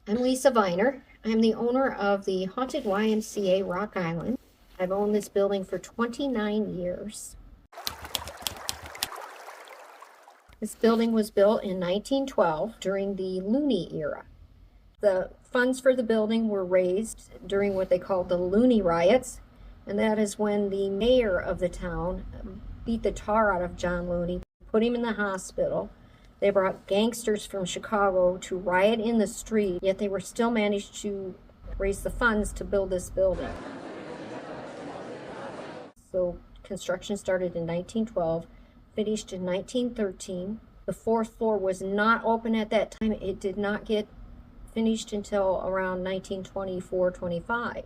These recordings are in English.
I'm Lisa Viner. I'm the owner of the Haunted Y.M.C.A. Rock Island. I've owned this building for 29 years. This building was built in 1912 during the Looney era. The funds for the building were raised during what they called the Looney Riots, and that is when the mayor of the town beat the tar out of John Looney, put him in the hospital. They brought gangsters from Chicago to riot in the street, yet they were still managed to raise the funds to build this building. So construction started in 1912, finished in 1913. The fourth floor was not open at that time. It did not get finished until around 1924-25.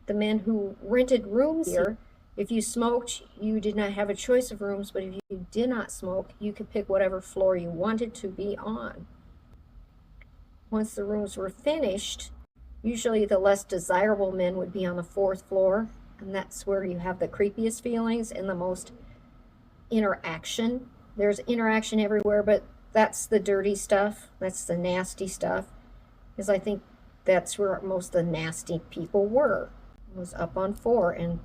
The men who rented rooms here, if you smoked, you did not have a choice of rooms, but if you did not smoke, you could pick whatever floor you wanted to be on. Once the rooms were finished, usually the less desirable men would be on the fourth floor, and that's where you have the creepiest feelings and the most interaction. There's interaction everywhere, but that's the dirty stuff. That's the nasty stuff, because I think that's where most of the nasty people were, was up on 4, and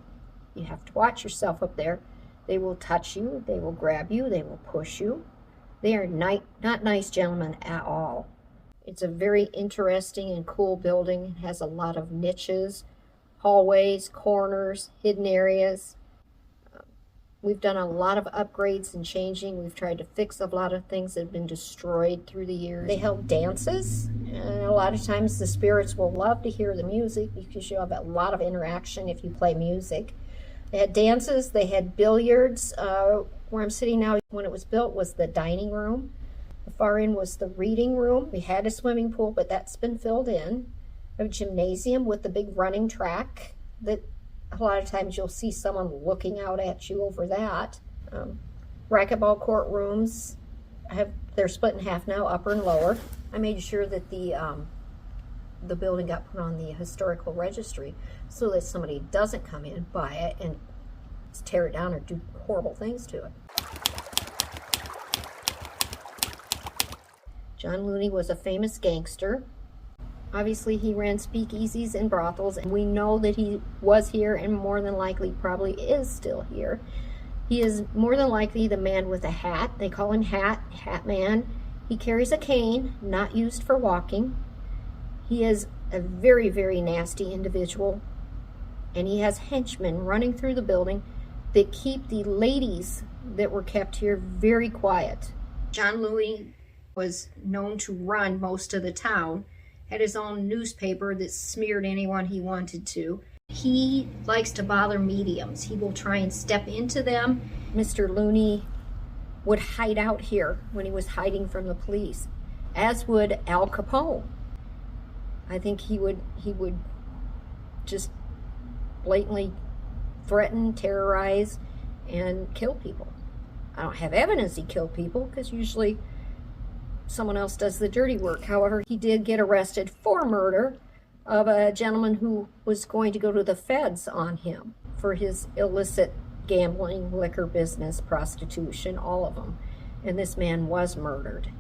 you have to watch yourself up there. They will touch you, they will grab you, they will push you. They are not nice gentlemen at all. It's a very interesting and cool building. It has a lot of niches, hallways, corners, hidden areas. We've done a lot of upgrades and changing. We've tried to fix a lot of things that have been destroyed through the years. They held dances, and a lot of times the spirits will love to hear the music because you have a lot of interaction if you play music. They had dances, they had billiards. Where I'm sitting now, when it was built, was the dining room. The far end was the reading room. We had a swimming pool, but that's been filled in. A gymnasium with the big running track that a lot of times you'll see someone looking out at you over that. Racquetball court rooms, they're split in half now, upper and lower. I made sure that the building got put on the historical registry so that somebody doesn't come in, buy it, and tear it down or do horrible things to it. John Looney was a famous gangster. Obviously, he ran speakeasies and brothels, and we know that he was here and more than likely probably is still here. He is more than likely the man with a hat. They call him Hat Man. He carries a cane, not used for walking. He is a very, very nasty individual, and he has henchmen running through the building that keep the ladies that were kept here very quiet. John Looney was known to run most of the town, had his own newspaper that smeared anyone he wanted to. He likes to bother mediums. He will try and step into them. Mr. Looney would hide out here when he was hiding from the police, as would Al Capone. I think he would just blatantly threaten, terrorize, and kill people. I don't have evidence he killed people because usually someone else does the dirty work. However, he did get arrested for murder of a gentleman who was going to go to the feds on him for his illicit gambling, liquor business, prostitution, all of them. And this man was murdered.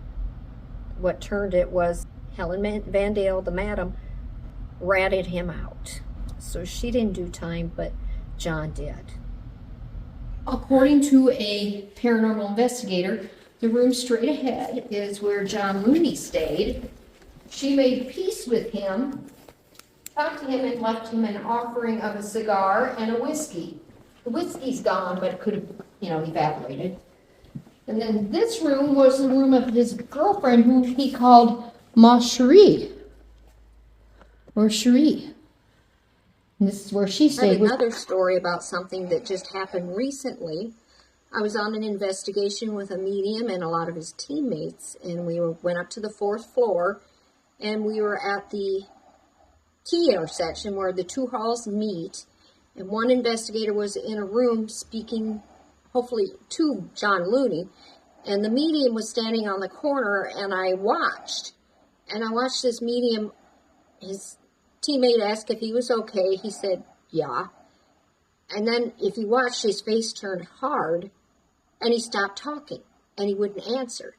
What turned it was Helen Van Dale, the madam, ratted him out. So she didn't do time, but John did. According to a paranormal investigator, the room straight ahead is where John Looney stayed. She made peace with him, talked to him, and left him an offering of a cigar and a whiskey. The whiskey's gone, but it could have, evaporated. And then this room was the room of his girlfriend, who he called Ma Cherie, or Cherie. And this is where she stayed. I have another story about something that just happened recently. I was on an investigation with a medium and a lot of his teammates, and we went up to the 4th floor, and we were at the key intersection where the two halls meet, and one investigator was in a room speaking, hopefully, to John Looney, and the medium was standing on the corner, and I watched this medium. His teammate asked if he was okay. He said, yeah. And then if you watched, his face turned hard, and he stopped talking, and he wouldn't answer.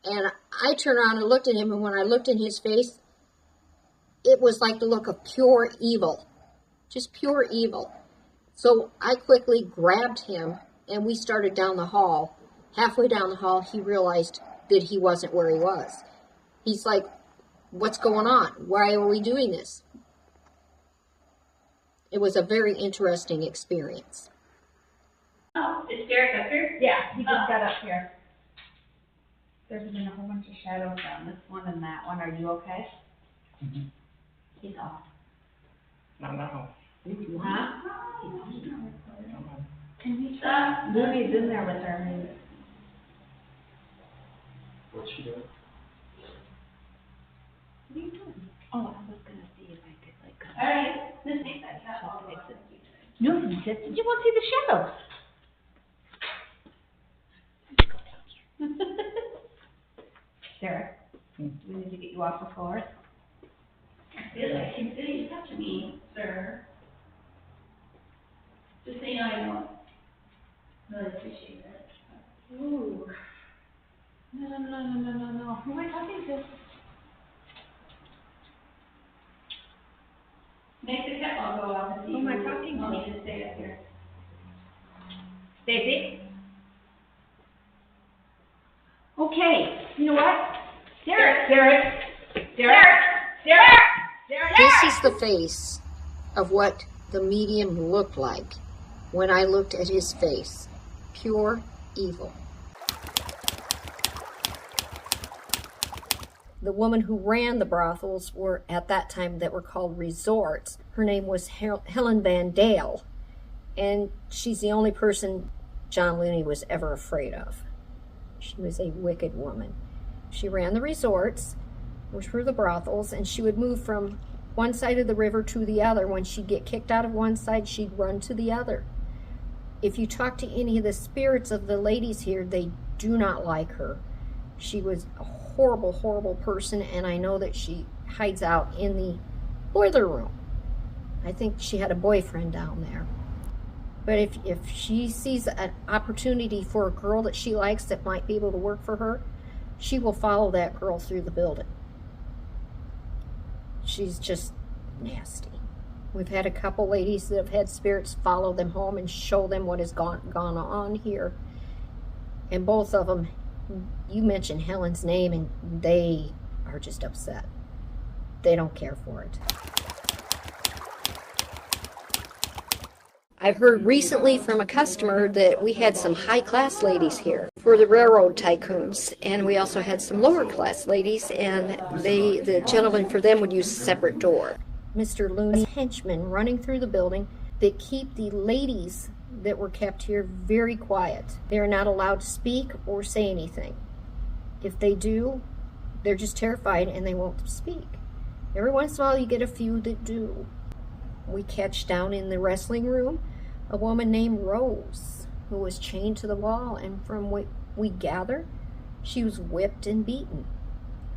And I turned around and looked at him, and when I looked in his face, it was like the look of pure evil, just pure evil. So I quickly grabbed him, and we started down the hall. Halfway down the hall, he realized that he wasn't where he was. He's like, what's going on? Why are we doing this? It was a very interesting experience. Oh, is Derek up here? Yeah, he just got up here. There's been a whole bunch of shadows on this one and that one. Are you okay? Mm-hmm. He's off. Not now. Huh? Can we stop? Luby's in there with her. What's she doing? What are you doing? Oh, I was gonna see if I could like. All right, let's take that cat all Fix over. it. No, you just you want to see the shadows. Derek, do we need to get you off the floor? I feel like he's getting touch me, sir. Just so you know, I don't really appreciate it. Ooh. No. Who am I talking to? Make the cat all go off and see Who am I who talking to? want me to stay up here. Stacy? Okay, you know what? Derek! This is the face of what the medium looked like when I looked at his face. Pure evil. The woman who ran the brothels were, at that time, that were called resorts. Her name was Helen Van Dale, and she's the only person John Looney was ever afraid of. She was a wicked woman. She ran the resorts, which were the brothels, and she would move from one side of the river to the other. When she'd get kicked out of one side, she'd run to the other. If you talk to any of the spirits of the ladies here, they do not like her. She was a horrible, horrible person, and I know that she hides out in the boiler room. I think she had a boyfriend down there. But if she sees an opportunity for a girl that she likes that might be able to work for her, she will follow that girl through the building. She's just nasty. We've had a couple ladies that have had spirits follow them home and show them what has gone on here. And both of them, you mention Helen's name and they are just upset. They don't care for it. I've heard recently from a customer that we had some high-class ladies here for the railroad tycoons, and we also had some lower-class ladies, and the gentleman for them would use a separate door. Mr. Looney's henchmen running through the building that keep the ladies that were kept here very quiet. They are not allowed to speak or say anything. If they do, they're just terrified and they won't speak. Every once in a while you get a few that do. We catch down in the wrestling room a woman named Rose who was chained to the wall, and from what we gather, she was whipped and beaten.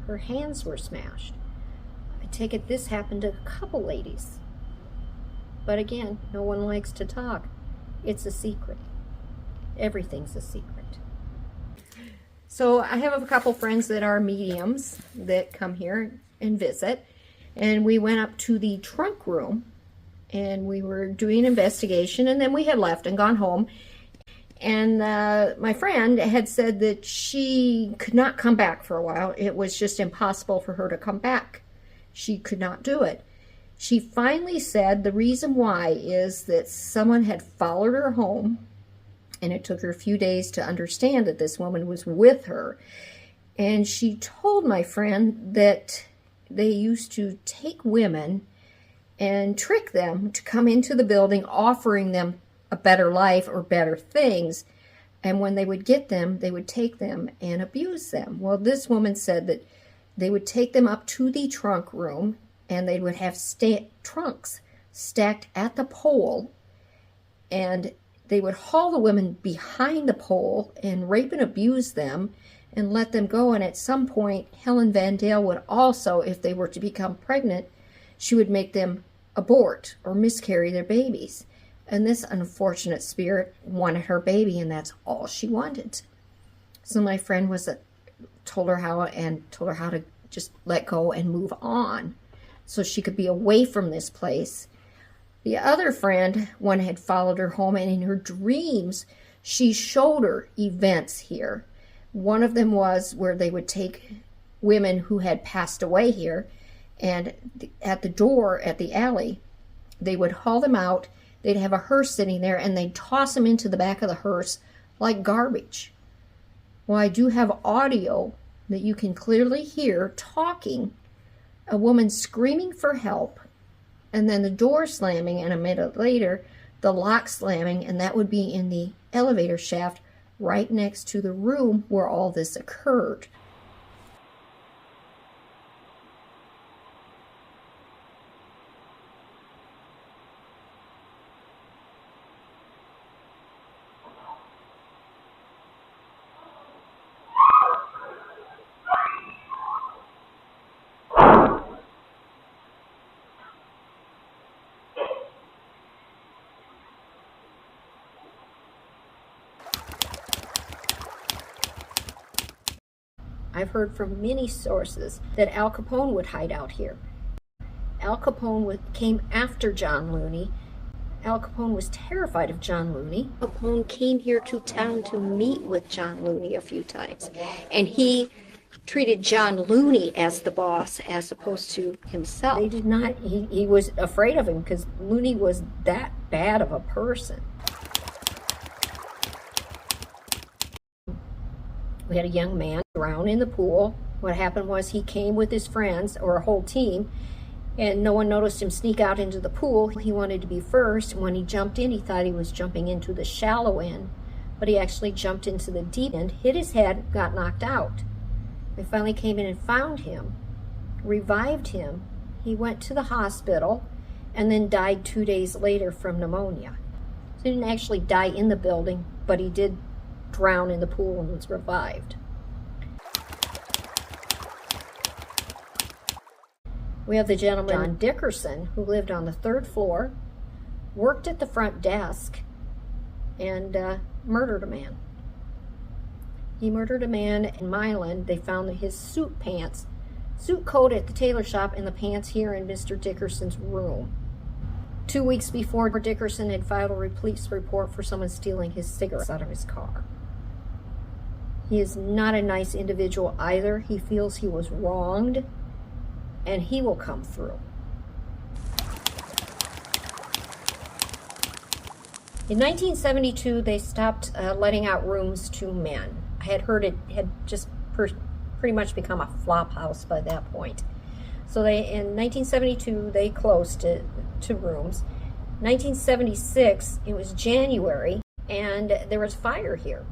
Her hands were smashed. I take it this happened to a couple ladies. But again, no one likes to talk. It's a secret. Everything's a secret. So I have a couple friends that are mediums that come here and visit, and we went up to the trunk room and we were doing an investigation, and then we had left and gone home. And my friend had said that she could not come back for a while. It was just impossible for her to come back. She could not do it. She finally said the reason why is that someone had followed her home, and it took her a few days to understand that this woman was with her. And she told my friend that they used to take women and trick them to come into the building, offering them a better life or better things. And when they would get them, they would take them and abuse them. Well, this woman said that they would take them up to the trunk room, and they would have trunks stacked at the pole, and they would haul the women behind the pole and rape and abuse them and let them go. And at some point, Helen Van Dale would also, if they were to become pregnant, she would make them abort or miscarry their babies. And this unfortunate spirit wanted her baby, and that's all she wanted. So my friend was told her how to just let go and move on so she could be away from this place. The other friend, one had followed her home, and in her dreams, she showed her events here. One of them was where they would take women who had passed away here, and at the door at the alley, they would haul them out. They'd have a hearse sitting there, and they'd toss them into the back of the hearse like garbage. Well, I do have audio that you can clearly hear talking, a woman screaming for help, and then the door slamming, and a minute later, the lock slamming, and that would be in the elevator shaft right next to the room where all this occurred. I've heard from many sources that Al Capone would hide out here. Al Capone came after John Looney. Al Capone was terrified of John Looney. Capone came here to town to meet with John Looney a few times, and he treated John Looney as the boss as opposed to himself. They did not, he was afraid of him because Looney was that bad of a person. We had a young man drown in the pool. What happened was he came with his friends, or a whole team, and no one noticed him sneak out into the pool. He wanted to be first. When he jumped in, he thought he was jumping into the shallow end, but he actually jumped into the deep end, hit his head, got knocked out. They finally came in and found him, revived him. He went to the hospital and then died 2 days later from pneumonia. So he didn't actually die in the building, but he did drown in the pool and was revived. We have the gentleman, John Dickerson, who lived on the 3rd floor, worked at the front desk, and murdered a man. He murdered a man in Milan. They found his suit coat at the tailor shop, and the pants here in Mr. Dickerson's room. 2 weeks before, Dickerson had filed a police report for someone stealing his cigarettes out of his car. He is not a nice individual either. He feels he was wronged, and he will come through. In 1972, they stopped letting out rooms to men. I had heard it had just pretty much become a flop house by that point. So in 1972, they closed it to rooms. 1976, it was January, and there was fire here.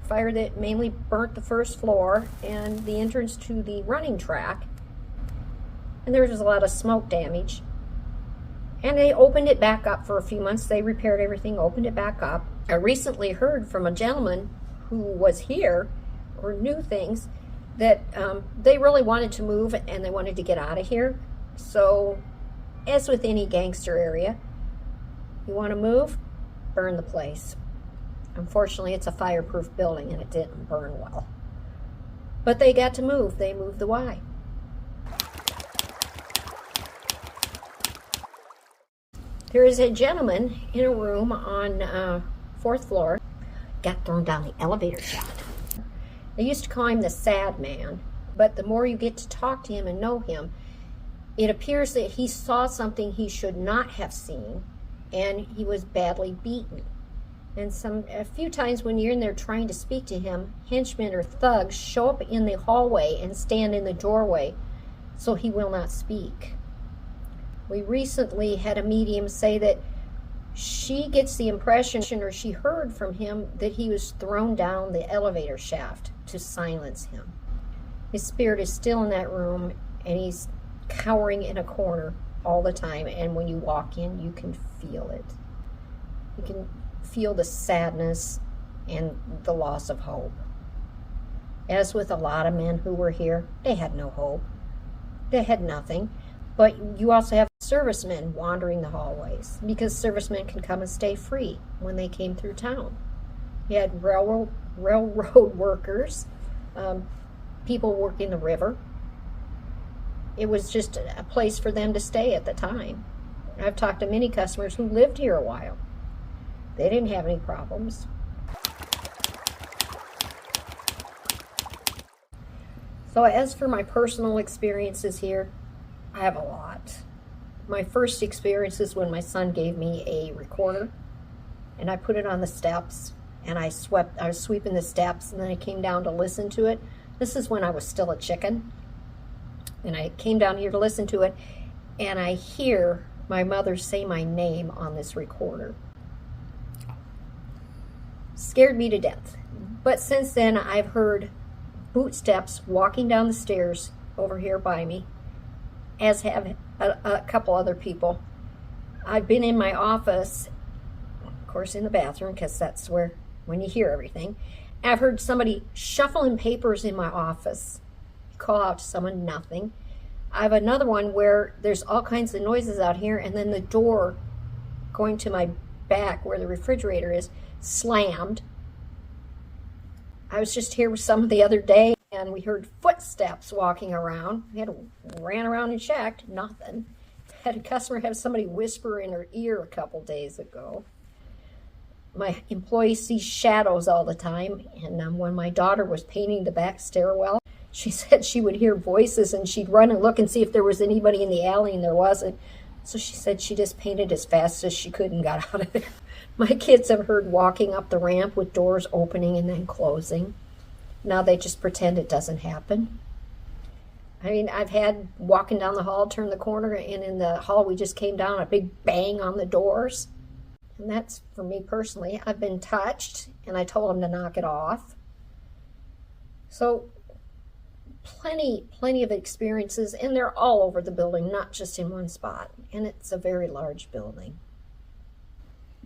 Fire that mainly burnt the 1st floor and the entrance to the running track. And there was a lot of smoke damage. And they opened it back up for a few months. They repaired everything, opened it back up. I recently heard from a gentleman who was here, or knew things, that they really wanted to move and they wanted to get out of here. So, as with any gangster area, you want to move, burn the place. Unfortunately, it's a fireproof building and it didn't burn well. But they got to move. They moved the Y. There is a gentleman in a room on 4th floor, got thrown down the elevator shaft. They used to call him the sad man, but the more you get to talk to him and know him, it appears that he saw something he should not have seen, and he was badly beaten. And a few times when you're in there trying to speak to him, henchmen or thugs show up in the hallway and stand in the doorway so he will not speak. We recently had a medium say that she gets the impression, or she heard from him, that he was thrown down the elevator shaft to silence him. His spirit is still in that room, and he's cowering in a corner all the time, and when you walk in, you can feel it. You can feel the sadness and the loss of hope. As with a lot of men who were here, they had no hope. They had nothing. But you also have servicemen wandering the hallways, because servicemen can come and stay free when they came through town. You had railroad workers, people working the river. It was just a place for them to stay at the time. I've talked to many customers who lived here a while. They didn't have any problems. So as for my personal experiences here, I have a lot. My first experience is when my son gave me a recorder and I put it on the steps and I was sweeping the steps, and then I came down to listen to it. This is when I was still a chicken. And I came down here to listen to it, and I hear my mother say my name on this recorder. Scared me to death. But since then, I've heard footsteps walking down the stairs over here by me, as have a couple other people. I've been in my office, of course in the bathroom, because that's where, when you hear everything. I've heard somebody shuffling papers in my office. Call out to someone, nothing. I have another one where there's all kinds of noises out here, and then the door going to my back where the refrigerator is slammed. I was just here with someone the other day, and we heard footsteps walking around. We ran around and checked, nothing. Had a customer have somebody whisper in her ear a couple days ago. My employee sees shadows all the time, and when my daughter was painting the back stairwell, she said she would hear voices and she'd run and look and see if there was anybody in the alley, and there wasn't. So she said she just painted as fast as she could and got out of there. My kids have heard walking up the ramp with doors opening and then closing. Now they just pretend it doesn't happen. I mean, I've had walking down the hall, turn the corner, and in the hall we just came down, a big bang on the doors. And that's, for me personally, I've been touched, and I told them to knock it off. So plenty of experiences, and they're all over the building, not just in one spot. And it's a very large building.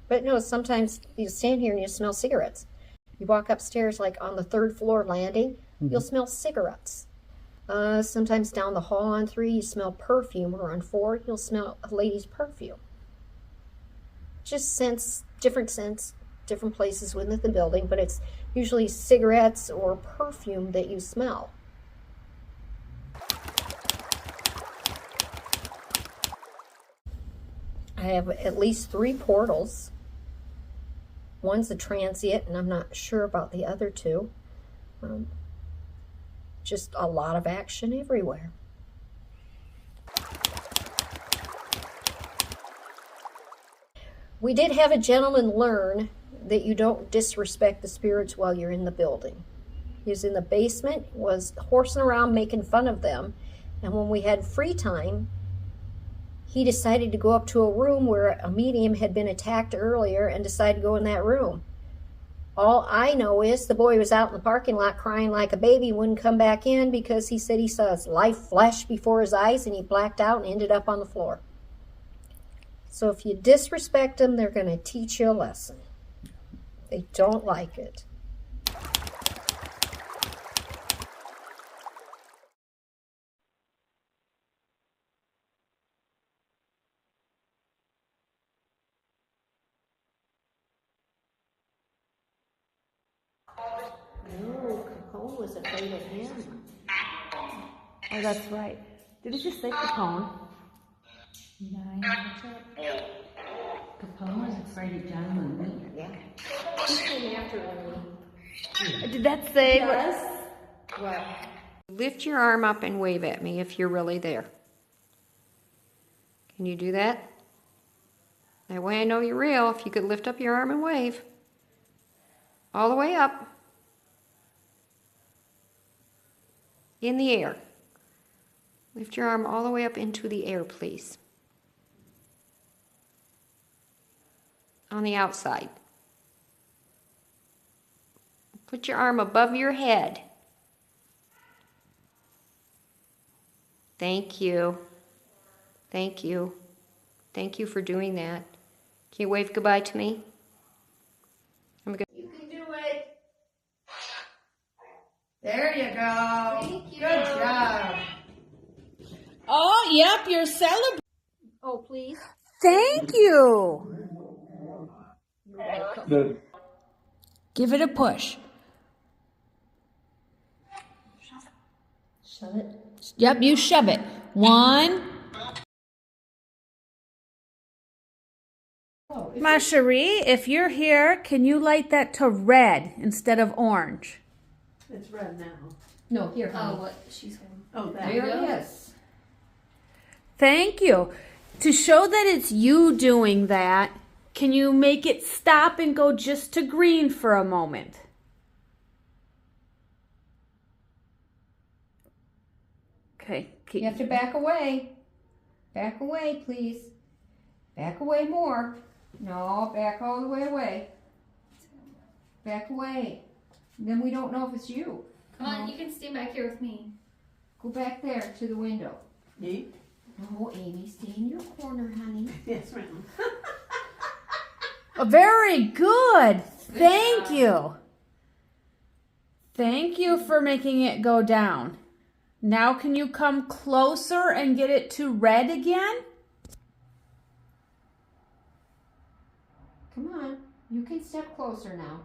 But no, sometimes you stand here and you smell cigarettes. You walk upstairs, like on the 3rd floor landing, you'll smell cigarettes. Sometimes down the hall on 3, you smell perfume, or on 4, you'll smell a lady's perfume. Just different scents, different places within the building, but it's usually cigarettes or perfume that you smell. I have at least 3 portals. One's a transient, and I'm not sure about the other 2. Just a lot of action everywhere. We did have a gentleman learn that you don't disrespect the spirits while you're in the building. He was in the basement, was horsing around making fun of them, and when we had free time, he decided to go up to a room where a medium had been attacked earlier and decided to go in that room. All I know is the boy was out in the parking lot crying like a baby, wouldn't come back in because he said he saw his life flash before his eyes, and he blacked out and ended up on the floor. So if you disrespect them, they're going to teach you a lesson. They don't like it. No, Capone was afraid of him. Oh, that's right. Did it just say Capone? 9, Capone was afraid of John and me. Yeah. He came after me. Did that say? Yes. What? Lift your arm up and wave at me if you're really there. Can you do that? That way I know you're real. If you could lift up your arm and wave. All the way up. In the air. Lift your arm all the way up into the air, please. On the outside. Put your arm above your head. Thank you. Thank you. Thank you for doing that. Can you wave goodbye to me? You can do it. There you go. Thank you. Good job. Oh, yep, you're celebrating. Oh, please. Thank you. The Give it a push. Shove it. Yep, you shove it. 1. Oh, Ma Cherie, if you're here, can you light that to red instead of orange? It's red now. no, here, honey. Oh, what she's holding. Oh, that. There it is. Thank you. To show that it's you doing that, can you make it stop and go just to green for a moment? Okay. You have to back away. Back away, please. Back away more. No, back all the way away. Back away. Then we don't know if it's you. Come on, you can stay back here with me. Go back there to the window. Me? No, Amy, stay in your corner, honey. Yes, ma'am. Oh, very good. Thank you. Thank you for making it go down. Now can you come closer and get it to red again? Come on. You can step closer now.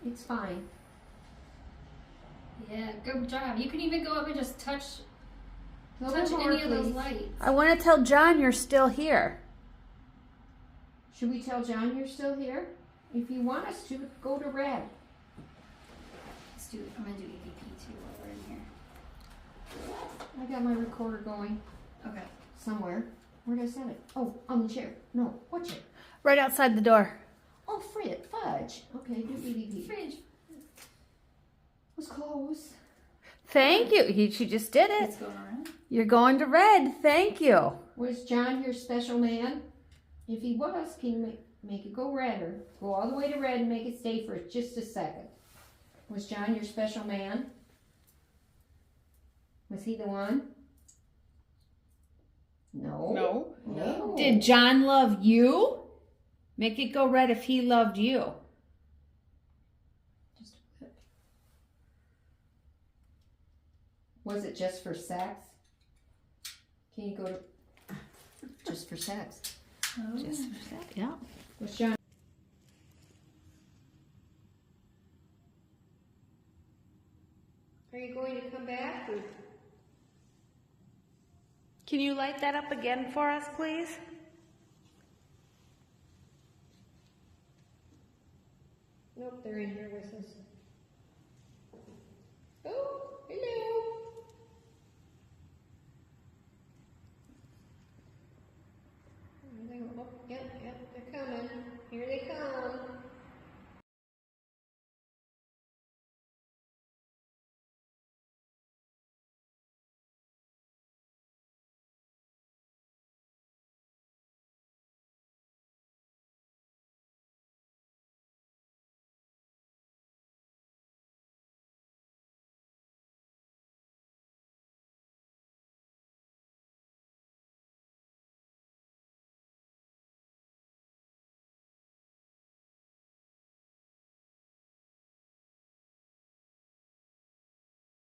It's fine. Yeah, good job. You can even go up and just touch A little bit more, any of those please. lights. I want to tell John you're still here. Should we tell John you're still here? If you want us to, go to red. Let's do. I'm gonna do EVP too while we're in here. I got my recorder going Okay. somewhere. Where did I set it? Oh, on the chair. No, what chair? Right outside the door. Oh, fudge. Okay, do EVP. Fridge. Was close. Thank you. She just did it. It's going around. You're going to red. Thank you. Was John your special man? If he was, can you make it go red or go all the way to red and make it stay for just a second? Was John your special man? Was he the one? No. No. Did John love you? Make it go red if he loved you. Just a bit. Was it just for sex? Can you go to just for sex? Oh. Just for a sec. Yeah. Was John? Are you going to come back? Or? Can you light that up again for us, please? Nope, they're in here with us.